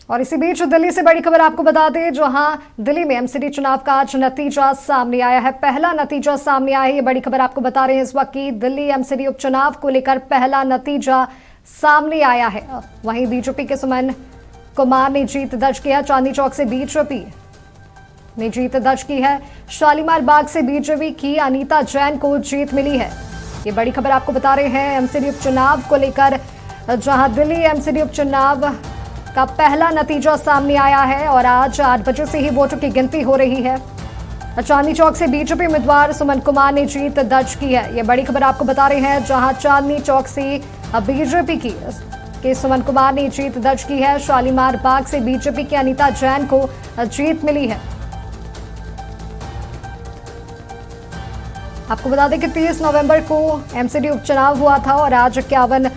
और इसी बीच दिल्ली से बड़ी खबर आपको बता दें, जहां दिल्ली में एमसीडी चुनाव का आज नतीजा सामने आया है। पहला नतीजा सामने आया है, ये बड़ी खबर आपको बता रहे हैं इस वक्त की दिल्ली एमसीडी उपचुनाव को लेकर पहला नतीजा सामने आया है। वहीं बीजेपी के सुमन कुमार ने जीत दर्ज की है। चांदनी चौक से बीजेपी ने जीत दर्ज की है। शालीमार बाग से बीजेपी की अनीता जैन को जीत मिली है। ये बड़ी खबर आपको बता रहे हैं एमसीडी उपचुनाव को लेकर, जहां दिल्ली एमसीडी उपचुनाव का पहला नतीजा सामने आया है और आज 8 बजे से ही वोटों की गिनती हो रही है। चांदनी चौक से बीजेपी उम्मीदवार सुमन कुमार ने जीत दर्ज की है। ये बड़ी खबर आपको बता रहे हैं, जहां चांदनी चौक से बीजेपी की सुमन कुमार ने जीत दर्ज की है। शालीमार बाग से बीजेपी की अनीता जैन को जीत मिली है। आपको बता दें कि 30 नवंबर को एमसीडी उपचुनाव हुआ था और आज 51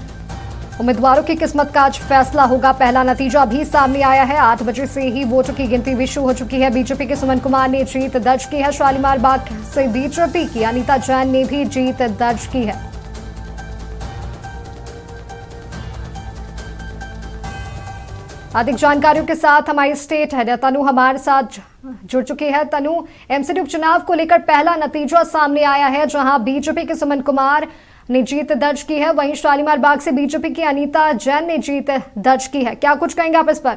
उम्मीदवारों की किस्मत का आज फैसला होगा। पहला नतीजा भी सामने आया है। 8 बजे से ही वोटों की गिनती भी शुरू हो चुकी है। बीजेपी के सुमन कुमार ने जीत दर्ज की है। शालीमार बाग से बीजेपी की अनीता जैन ने भी जीत दर्ज की है। अधिक जानकारियों के साथ हमारी स्टेट हेड तनु हमारे साथ जुड़ चुकी है। तनु, एमसीडी उपचुनाव को लेकर पहला नतीजा सामने आया है, जहां बीजेपी के सुमन कुमार ने जीत दर्ज की है। वहीं शालीमार बाग से बीजेपी की अनीता जैन ने जीत दर्ज की है। क्या कुछ कहेंगे आप इस पर?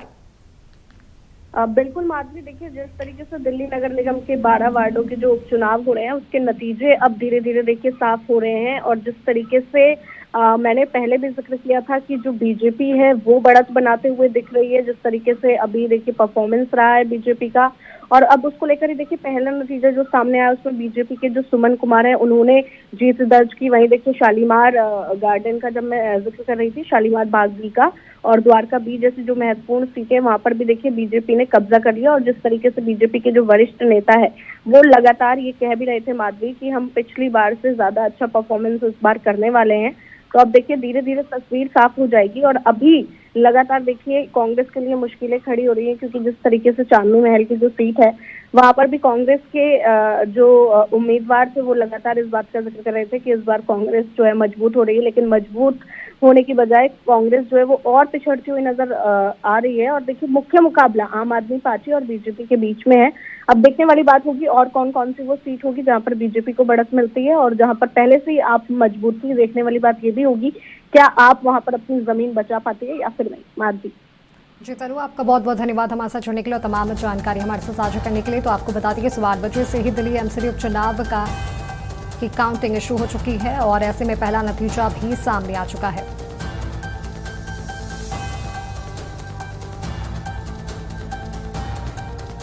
बिल्कुल माधवी, देखिए जिस तरीके से दिल्ली नगर निगम के 12 वार्डों के जो उपचुनाव हो रहे हैं उसके नतीजे अब धीरे धीरे देखिए साफ हो रहे हैं। और जिस तरीके से मैंने पहले भी जिक्र किया था कि जो बीजेपी है वो बढ़त बनाते हुए दिख रही है, जिस तरीके से अभी देखिए परफॉर्मेंस रहा है बीजेपी का, और अब उसको लेकर ही देखिए पहला नतीजा जो सामने आया उसमें बीजेपी के जो सुमन कुमार है उन्होंने जीत दर्ज की। वहीं देखिए शालीमार गार्डन का जब मैं जिक्र कर रही थी, शालीमार बाग भी का और द्वारका बी जैसी जो महत्वपूर्ण सीटें वहां पर भी देखिए बीजेपी ने कब्जा कर लिया। और जिस तरीके से बीजेपी के जो वरिष्ठ नेता है वो लगातार ये कह भी रहे थे माधवी कि हम पिछली बार से ज्यादा अच्छा परफॉर्मेंस इस बार करने वाले हैं। तो अब देखिए धीरे धीरे तस्वीर साफ हो जाएगी। और अभी लगातार देखिए कांग्रेस के लिए मुश्किलें खड़ी हो रही हैं, क्योंकि जिस तरीके से चांदनी महल की जो सीट है वहां पर भी कांग्रेस के जो उम्मीदवार थे वो लगातार इस बात का जिक्र कर रहे थे कि इस बार कांग्रेस जो है मजबूत हो रही है, लेकिन मजबूत होने की बजाय कांग्रेस जो है वो और पिछड़ती हुई नजर आ रही है। और देखिए मुख्य मुकाबला आम आदमी पार्टी और बीजेपी के बीच में है। अब देखने वाली बात होगी और कौन कौन सी वो सीट होगी जहां पर बीजेपी को बढ़त मिलती है और जहां पर पहले से ही आप मजबूती देखने वाली बात ये भी होगी, क्या आप वहां पर अपनी जमीन बचा पाती है या फिर नहीं। माधवी जी तनु, आपका बहुत बहुत धन्यवाद हमारे साथ जुड़ने के लिए और तमाम जानकारी हमारे साथ साझा करने के लिए। तो आपको बता दें कि सुबह 8 बजे से ही दिल्ली एमसीडी उपचुनाव की काउंटिंग शुरू हो चुकी है और ऐसे में पहला नतीजा भी सामने आ चुका है।